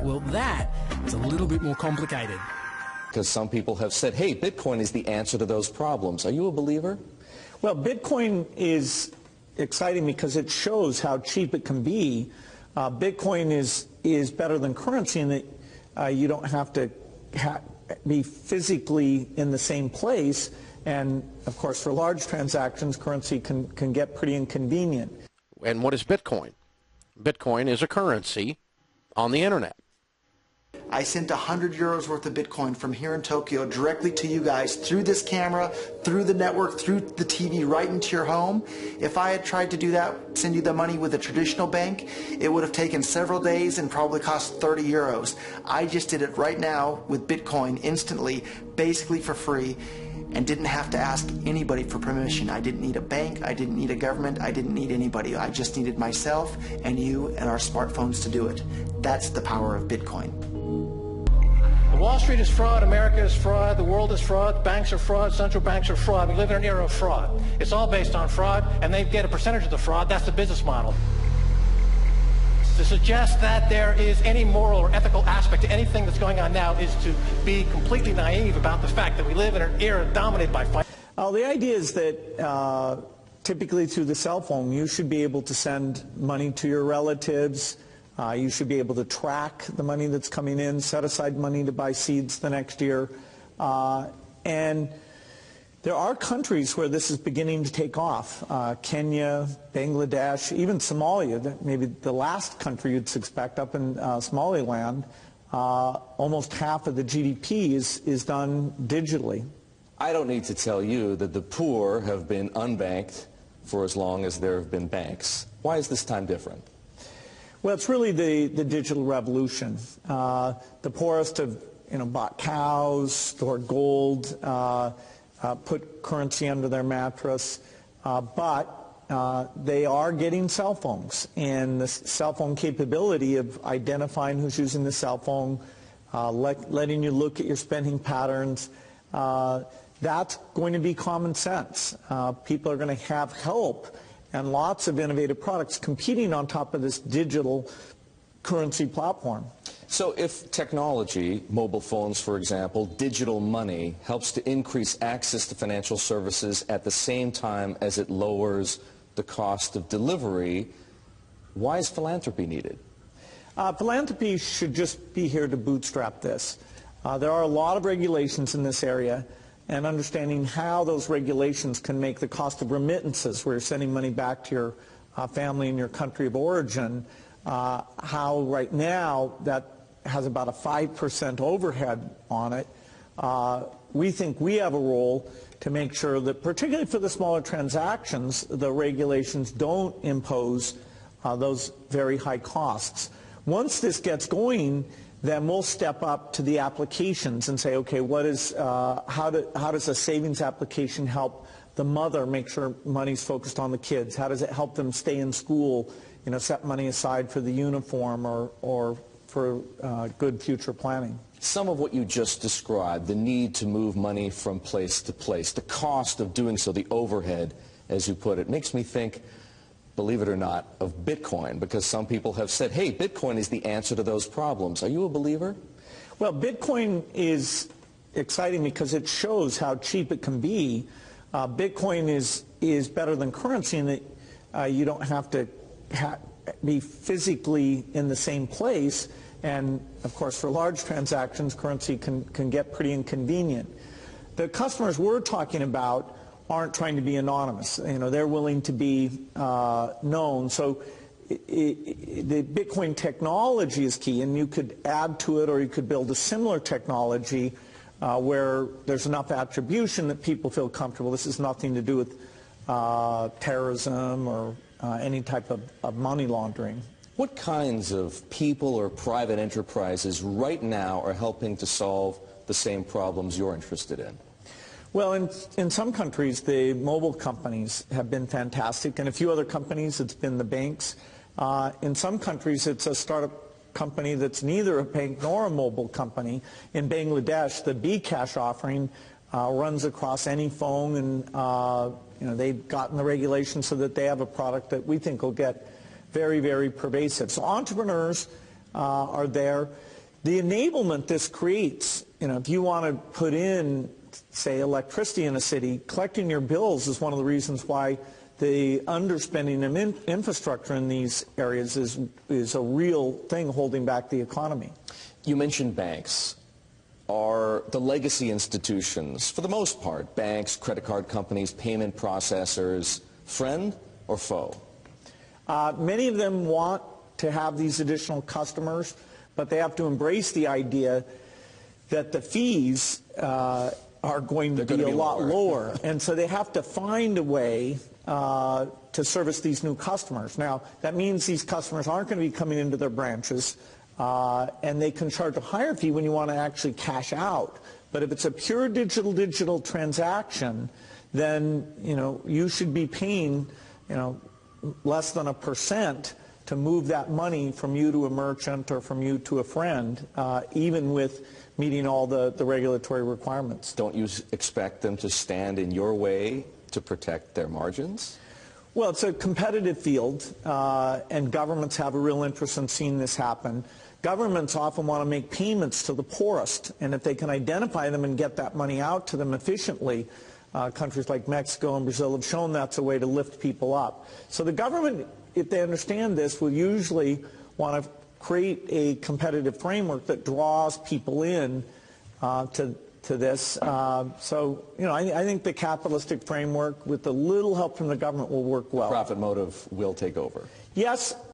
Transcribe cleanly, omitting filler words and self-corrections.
Well, that is a little bit more complicated. Because some people have said, hey, Bitcoin is the answer to those problems. Are you a believer? Well, Bitcoin is exciting because it shows how cheap it can be. Bitcoin is better than currency in that you don't have to be physically in the same place. And, of course, for large transactions, currency can get pretty inconvenient. And what is Bitcoin? Bitcoin is a currency on the Internet. I sent 100 euros worth of Bitcoin from here in Tokyo directly to you guys through this camera, through the network, through the TV, right into your home. If I had tried to do that, send you the money with a traditional bank, it would have taken several days and probably cost 30 euros. I just did it right now with Bitcoin instantly, basically for free, and didn't have to ask anybody for permission. I didn't need a bank, I didn't need a government, I didn't need anybody. I just needed myself and you and our smartphones to do it. That's the power of Bitcoin. Wall Street is fraud, America is fraud, the world is fraud, banks are fraud, central banks are fraud. We live in an era of fraud. It's all based on fraud, and they get a percentage of the fraud. That's the business model. To suggest that there is any moral or ethical aspect to anything that's going on now is to be completely naive about the fact that we live in an era dominated by finance. The idea is that typically through the cell phone, you should be able to send money to your relatives. You should be able to track the money that's coming in, set aside money to buy seeds the next year. And there are countries where this is beginning to take off. Kenya, Bangladesh, even Somalia, maybe the last country you'd suspect, up in Somaliland, almost half of the GDP is done digitally. I don't need to tell you that the poor have been unbanked for as long as there have been banks. Why is this time different? Well, it's really the digital revolution. The poorest have bought cows, stored gold, put currency under their mattress, but they are getting cell phones. And the cell phone capability of identifying who's using the cell phone, letting you look at your spending patterns, that's going to be common sense. People are going to have help and lots of innovative products competing on top of this digital currency platform. So if technology, mobile phones for example, digital money, helps to increase access to financial services at the same time as it lowers the cost of delivery, why is philanthropy needed? Philanthropy should just be here to bootstrap this. There are a lot of regulations in this area, and understanding how those regulations can make the cost of remittances, where you're sending money back to your family in your country of origin, how right now that has about a 5% overhead on it. We think we have a role to make sure that, particularly for the smaller transactions, the regulations don't impose those very high costs. Once this gets going, then we'll step up to the applications and say, okay, how does a savings application help the mother make sure money's focused on the kids? How does it help them stay in school, set money aside for the uniform or for good future planning? Some of what you just described, the need to move money from place to place, the cost of doing so, the overhead, as you put it, makes me think, believe it or not, of Bitcoin, because some people have said, hey, Bitcoin is the answer to those problems. Are you a believer? Well, Bitcoin is exciting because it shows how cheap it can be. Bitcoin is better than currency in that you don't have to be physically in the same place. And, of course, for large transactions, currency can get pretty inconvenient. The customers we're talking about aren't trying to be anonymous. They're willing to be known. So the Bitcoin technology is key, and you could add to it or you could build a similar technology where there's enough attribution that people feel comfortable. This has nothing to do with terrorism or any type of money laundering. What kinds of people or private enterprises right now are helping to solve the same problems you're interested in? Well, in some countries, the mobile companies have been fantastic. In a few other companies, it's been the banks. In some countries, it's a startup company that's neither a bank nor a mobile company. In Bangladesh, the bKash offering runs across any phone, and they've gotten the regulations so that they have a product that we think will get very, very pervasive. So entrepreneurs are there. The enablement this creates, if you want to put in, say, electricity in a city, collecting your bills is one of the reasons why the underspending of infrastructure in these areas is a real thing holding back the economy. You mentioned banks. Are the legacy institutions, for the most part, banks, credit card companies, payment processors, friend or foe? Many of them want to have these additional customers, but they have to embrace the idea that the fees are going to be a lot lower. And so they have to find a way to service these new customers. Now, that means these customers aren't going to be coming into their branches, and they can charge a higher fee when you want to actually cash out. But if it's a pure digital transaction, then you should be paying less than 1% to move that money from you to a merchant or from you to a friend, even with meeting all the regulatory requirements. Don't you expect them to stand in your way to protect their margins? Well, it's a competitive field, and governments have a real interest in seeing this happen. Governments often want to make payments to the poorest, and if they can identify them and get that money out to them efficiently, countries like Mexico and Brazil have shown that's a way to lift people up. So the government, if they understand this, will usually want to create a competitive framework that draws people in to this. So, I think the capitalistic framework with a little help from the government will work well. The profit motive will take over. Yes.